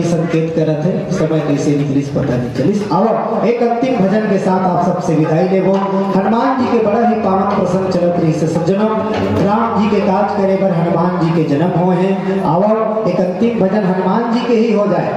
की संकेत करत है, समय कैसे निकलिस पता नहीं चलिस। और एक अंतिम भजन के साथ आप सबसे विदाई लेबो। हनुमान जी के बड़ा ही पावन प्रसंग चलत रही से सज्जनों, राम जी के काज करे पर हनुमान जी के जन्म हुए हैं। और एक अंतिम भजन हनुमान जी के ही हो जाए,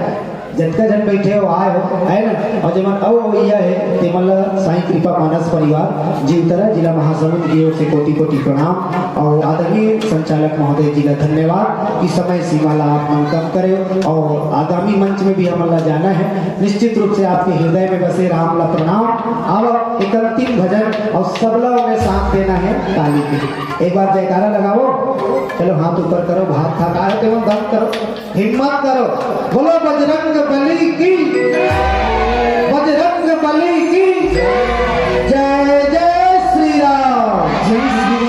जिनका जन बैठे हो आए हो है ना। और जमन यह है तेमल साईं कृपा मानस परिवार जीवतरा जिला महासमुंद की ओर से कोटि कोटि प्रणाम। और आदरणीय संचालक महोदय जी का धन्यवाद कि समय सीमा ला आप कम करे। और आगामी मंच में भी हमारा जाना है, निश्चित रूप से आपके हृदय में बसे राम ला प्रणाम। अब एक अंतिम भजन और सब लोग में साथ देना है ताली के। एक बार जयकारा लगाओ, चलो हाथ ऊपर करो, भात खा खाए तो बंद करो, हिम्मत करो, बोलो बजरंग बली की, बजरंग बली की जय जय श्री राम। जय श्री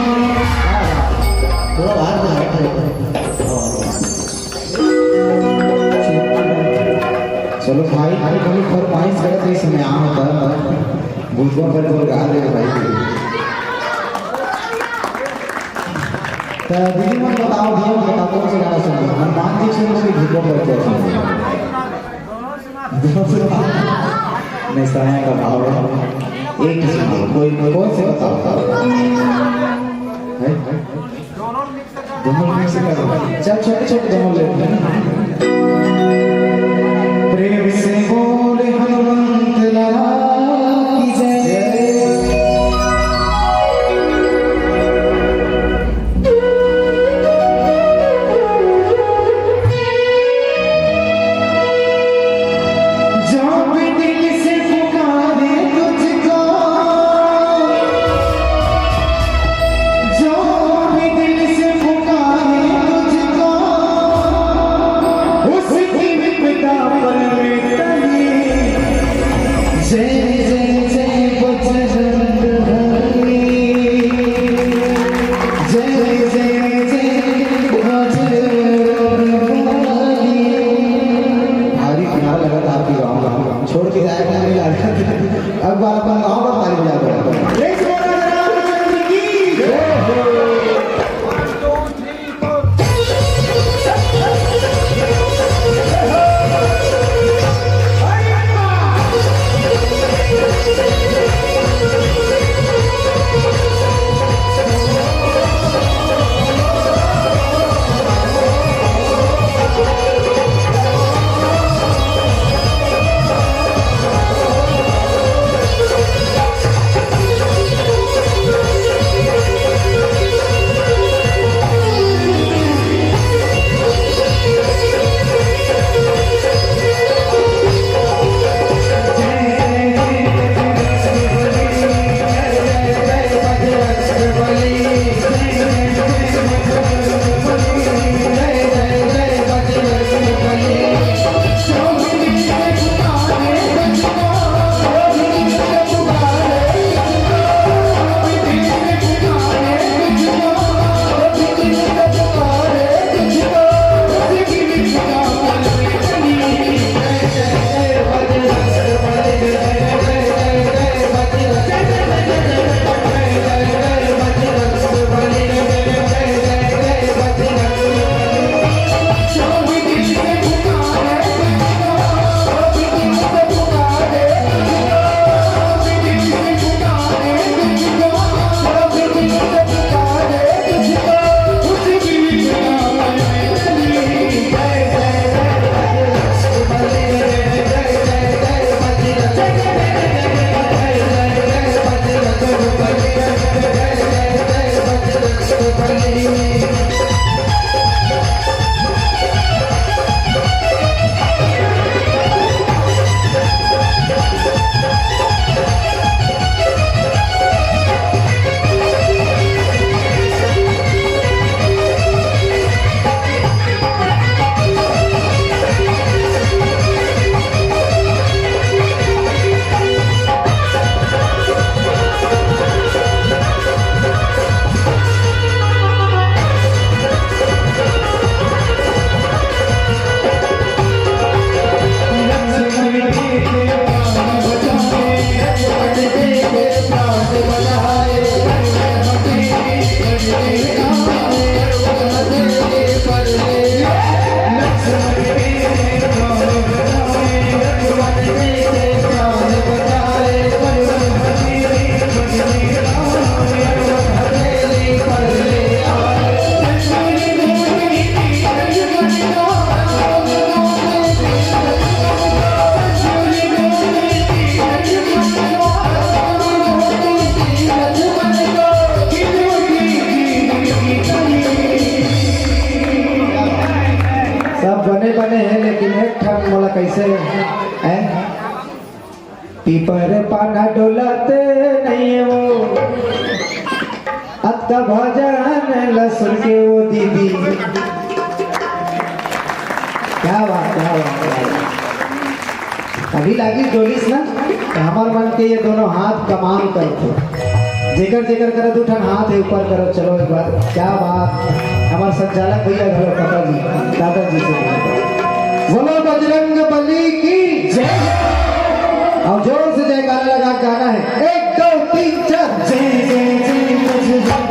चलो भाई, अरे कभी फरमाइश करे तो इसमें आम होता भूतवा पर बोल गा दे भाई। तो दीदी मन बताओ, भैया बताओ कौन से गाना सुनना है? हनुमान जी सुन के भूतवा पर क्या सुनना नहीं? साया का भाव एक ही सुनो, कोई कौन से बताओ है? दोनों मिक्स कर, चल छोटे छोटे दोनों ले प्रेम से बोले हनुमंत लाला की जय। जो भी दिल से पुकारे तुझको, जो भी दिल से पुकारे तुझको, वाला कैसे है? पीपर पाना डोलाते नहीं है वो, अत का भजन लसुन के वो दीदी। क्या बात, क्या बात, क्या बात। अभी लागी डोलिस ना तो हमार मन के ये दोनों हाथ कमाल करते, जेकर जेकर करो दो ठन हाथ है ऊपर करो। चलो एक बार, क्या बात। हमारे संचालक भैया घर पता जी दादाजी से बोलो बजरंग बली की जय। और जोर से जयकारा लगा गाना है 1 2 3 4 जय जय जय बजरंग।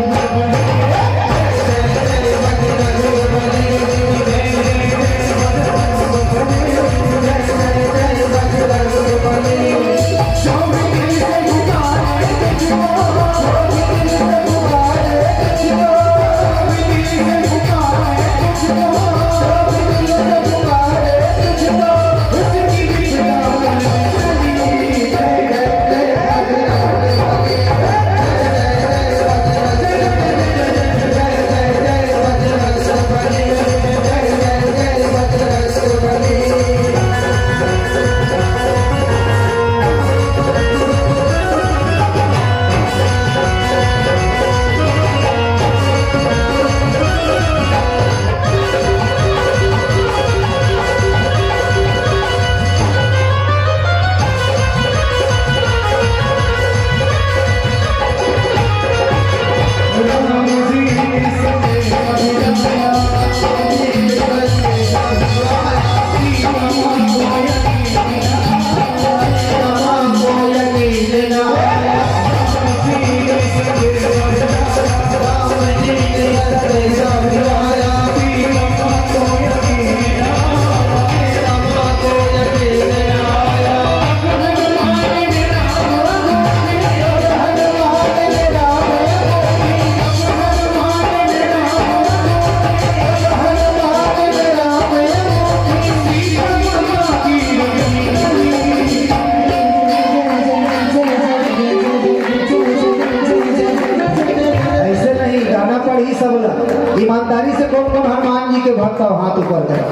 ईमानदारी से कौन कौन हनुमान जी के भक्त हो हाथ ऊपर करो।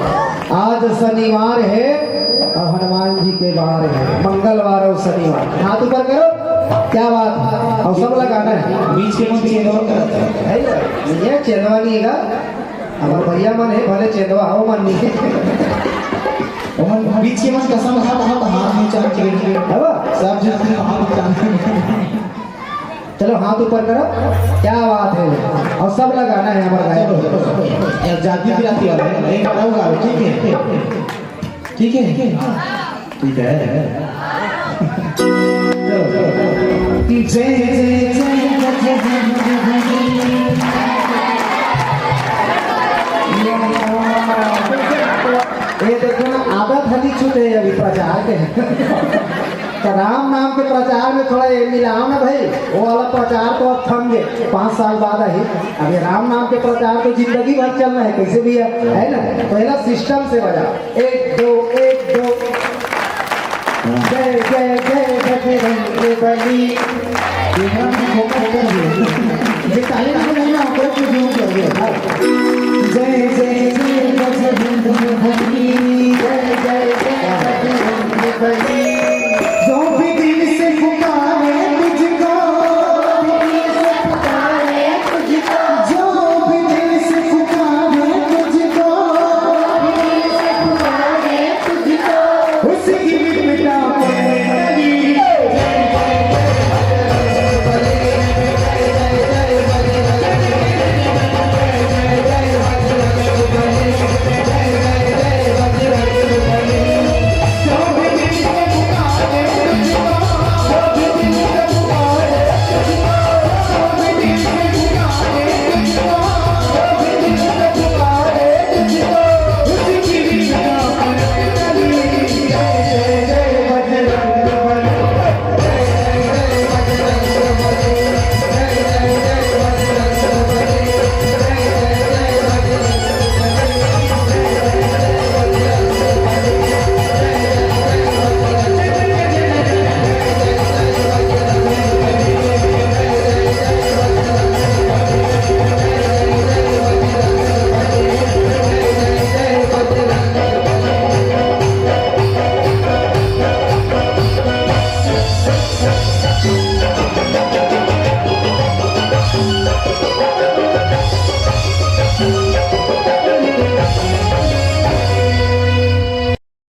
आज शनिवार है और हनुमान जी के वार है, मंगलवार और शनिवार। हाथ ऊपर करो, क्या बात। और सब लगाना है बीच के मन चेंदवा करता है ये चेंदवा नहीं है हमारे भैया मन है भले चेंदवा हो मन नहीं ओमन बीच के मन कसम खा हाथ में चार के सब जितने हाथ चांद। चलो हाथ ऊपर करो, क्या बात है। और सब लगाना है हमारा गायब यार जाति बिराती वाला है एक बार होगा। ठीक है ठीक है ठीक है। जय जय ये देखो ना आदत हदी छूटे अभी प्रचार के तो राम नाम के प्रचार में थोड़ा ये मिलाओ ना भाई। वो वाला प्रचार तो अब थम गए 5 साल बाद ही। अभी राम नाम के प्रचार तो जिंदगी भर चलना है कैसे भी है ना। पहला सिस्टम से बजा 1 2 1 2 जय जय जय बजरंग बली।